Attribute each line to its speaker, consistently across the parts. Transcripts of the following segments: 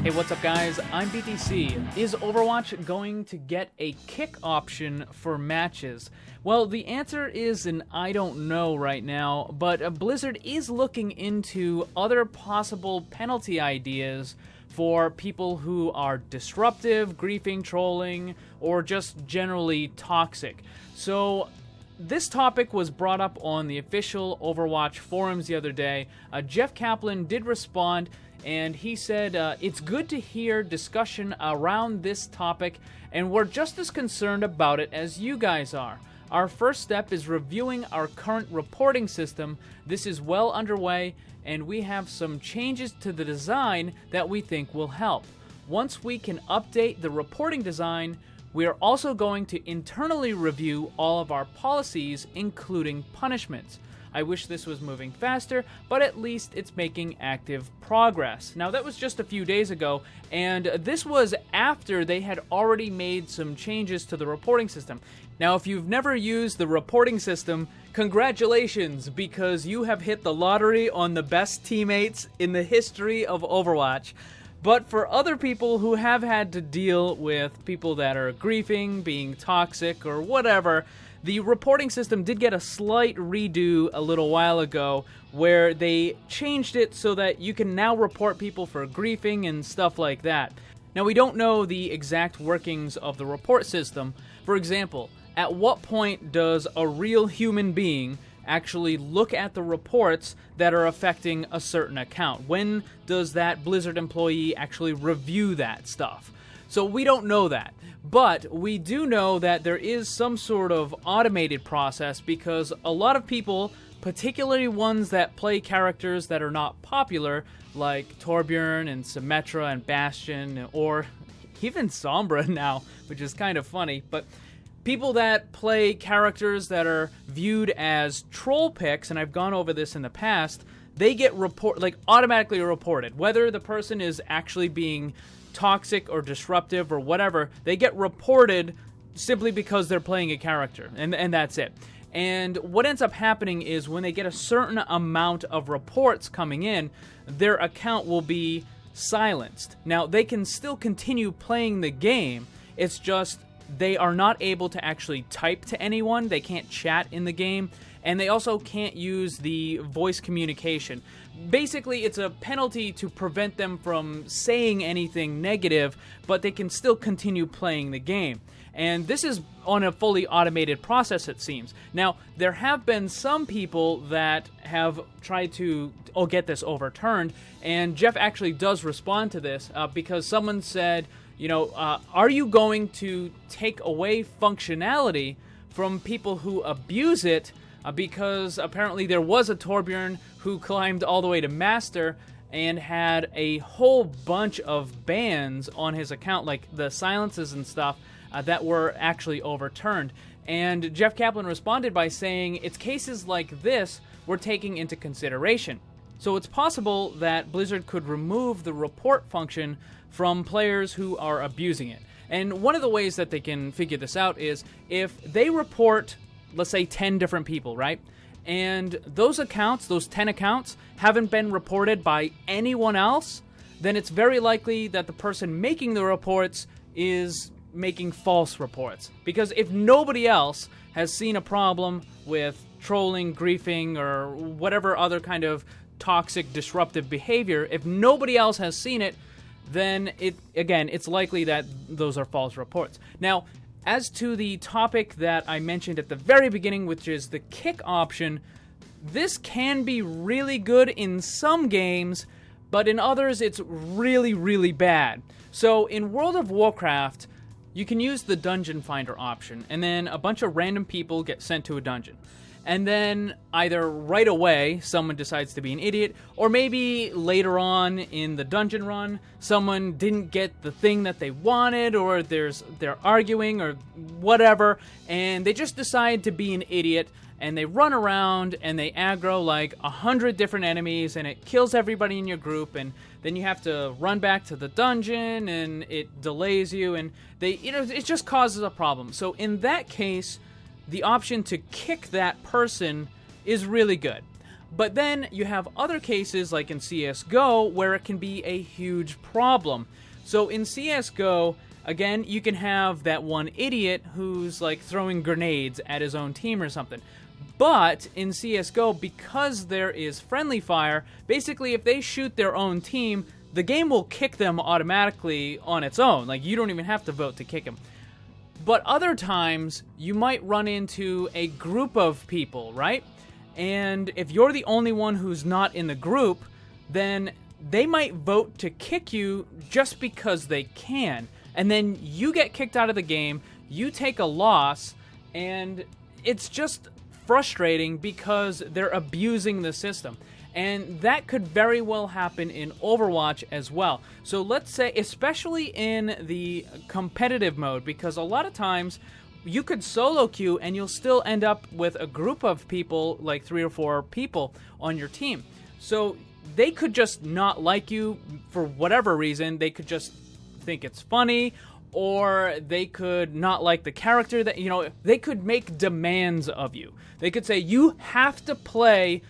Speaker 1: Hey, what's up guys? I'm BTC. Is Overwatch going to get a kick option for matches? Well, the answer is an I don't know right now, but Blizzard is looking into other possible penalty ideas for people who are disruptive, griefing, trolling, or just generally toxic. So this topic was brought up on the official Overwatch forums the other day. Jeff Kaplan did respond, and he said, it's good to hear discussion around this topic, and we're just as concerned about it as you guys are. Our first step is reviewing our current reporting system. This is well underway, and we have some changes to the design that we think will help. Once we can update the reporting design, we are also going to internally review all of our policies, including punishments. I wish this was moving faster, but at least it's making active progress. Now, that was just a few days ago, and this was after they had already made some changes to the reporting system. Now, if you've never used the reporting system, congratulations, because you have hit the lottery on the best teammates in the history of Overwatch. But for other people who have had to deal with people that are griefing, being toxic, or whatever, the reporting system did get a slight redo a little while ago where they changed it so that you can now report people for griefing and stuff like that. Now, we don't know the exact workings of the report system. For example, at what point does a real human being actually look at the reports that are affecting a certain account? When does that Blizzard employee actually review that stuff? So we don't know that, but we do know that there is some sort of automated process because a lot of people, particularly ones that play characters that are not popular, like Torbjorn and Symmetra and Bastion, or even Sombra now, which is kind of funny, but people that play characters that are viewed as troll picks, and I've gone over this in the past, they get automatically reported. Whether the person is actually being toxic or disruptive or whatever, they get reported simply because they're playing a character, and that's it. And what ends up happening is when they get a certain amount of reports coming in, their account will be silenced. Now, they can still continue playing the game, it's just they are not able to actually type to anyone, they can't chat in the game, and they also can't use the voice communication. Basically, it's a penalty to prevent them from saying anything negative, but they can still continue playing the game. And this is on a fully automated process, it seems. Now, there have been some people that have tried to get this overturned, and Jeff actually does respond to this because someone said, are you going to take away functionality from people who abuse it? Because apparently there was a Torbjorn who climbed all the way to Master and had a whole bunch of bans on his account, like the silences and stuff, that were actually overturned. And Jeff Kaplan responded by saying, it's cases like this we're taking into consideration. So it's possible that Blizzard could remove the report function from players who are abusing it. And one of the ways that they can figure this out is if they report, let's say, 10 different people, right? And those accounts, those 10 accounts, haven't been reported by anyone else, then it's very likely that the person making the reports is making false reports. Because if nobody else has seen a problem with trolling, griefing, or whatever other kind of toxic, disruptive behavior, if nobody else has seen it, then it's likely that those are false reports. Now, as to the topic that I mentioned at the very beginning, which is the kick option, this can be really good in some games, but in others it's really, really bad. So in World of Warcraft, you can use the Dungeon Finder option, and then a bunch of random people get sent to a dungeon. And then either right away someone decides to be an idiot, or maybe later on in the dungeon run someone didn't get the thing that they wanted, or they're arguing or whatever, and they just decide to be an idiot, and they run around and they aggro like 100 different enemies, and it kills everybody in your group, and then you have to run back to the dungeon and it delays you, and it just causes a problem. So in that case, the option to kick that person is really good. But then you have other cases like in CS:GO where it can be a huge problem. So in CS:GO, again, you can have that one idiot who's like throwing grenades at his own team or something. But in CS:GO, because there is friendly fire, basically if they shoot their own team, the game will kick them automatically on its own. Like, you don't even have to vote to kick them. But other times, you might run into a group of people, right? And if you're the only one who's not in the group, then they might vote to kick you just because they can. And then you get kicked out of the game, you take a loss, and it's just frustrating because they're abusing the system. And that could very well happen in Overwatch as well. So let's say, especially in the competitive mode, because a lot of times you could solo queue and you'll still end up with a group of people, like 3 or 4 people on your team. So they could just not like you for whatever reason. They could just think it's funny, or they could not like the character that, they could make demands of you. They could say, you have to play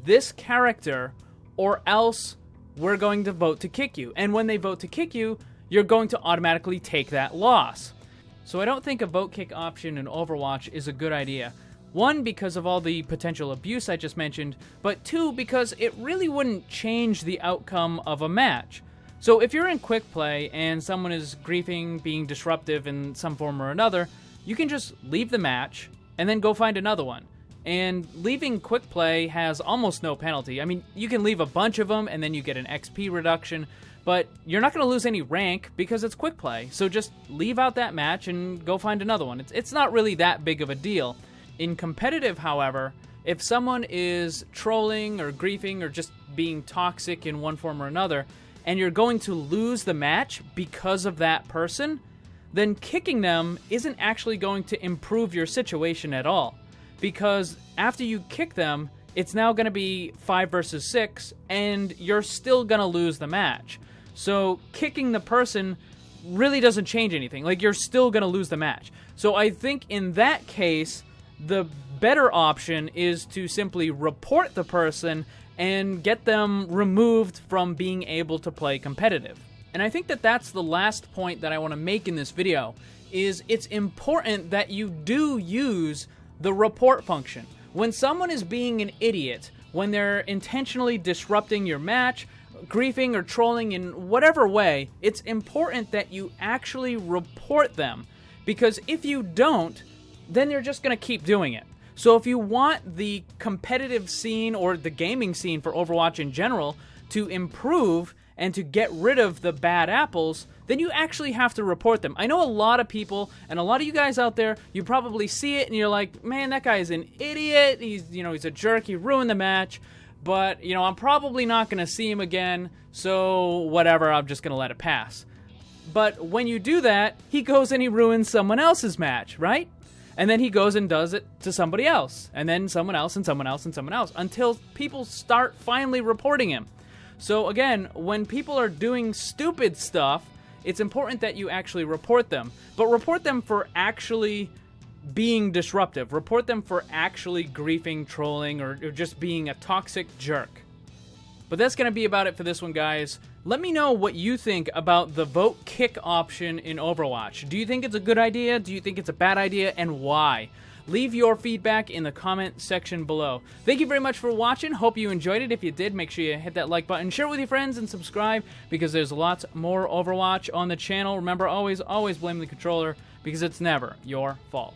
Speaker 1: this character or else we're going to vote to kick you. And when they vote to kick you, you're going to automatically take that loss. So I don't think a vote kick option in Overwatch is a good idea. 1, because of all the potential abuse I just mentioned, but 2, because it really wouldn't change the outcome of a match. So if you're in quick play and someone is griefing, being disruptive in some form or another, you can just leave the match and then go find another one. And leaving quick play has almost no penalty. I mean, you can leave a bunch of them and then you get an XP reduction, but you're not going to lose any rank because it's quick play. So just leave out that match and go find another one. It's not really that big of a deal. In competitive, however, if someone is trolling or griefing or just being toxic in one form or another, and you're going to lose the match because of that person, then kicking them isn't actually going to improve your situation at all. Because after you kick them, it's now going to be 5 versus 6, and you're still going to lose the match. So kicking the person really doesn't change anything. Like, you're still going to lose the match. So I think in that case, the better option is to simply report the person and get them removed from being able to play competitive. And I think that that's the last point that I want to make in this video, is it's important that you do use the report function. When someone is being an idiot, when they're intentionally disrupting your match, griefing or trolling in whatever way, it's important that you actually report them. Because if you don't, then they're just going to keep doing it. So if you want the competitive scene or the gaming scene for Overwatch in general to improve and to get rid of the bad apples, then you actually have to report them. I know a lot of people, and a lot of you guys out there, you probably see it and you're like, man, that guy is an idiot. He's a jerk. He ruined the match. But, I'm probably not going to see him again. So whatever, I'm just going to let it pass. But when you do that, he goes and he ruins someone else's match, right? And then he goes and does it to somebody else, and then someone else, and someone else, and someone else, until people start finally reporting him. So again, when people are doing stupid stuff, it's important that you actually report them. But report them for actually being disruptive. Report them for actually griefing, trolling, or just being a toxic jerk. But that's going to be about it for this one, guys. Let me know what you think about the vote kick option in Overwatch. Do you think it's a good idea? Do you think it's a bad idea? And why? Leave your feedback in the comment section below. Thank you very much for watching. Hope you enjoyed it. If you did, make sure you hit that like button, share it with your friends, and subscribe, because there's lots more Overwatch on the channel. Remember, always blame the controller, because it's never your fault.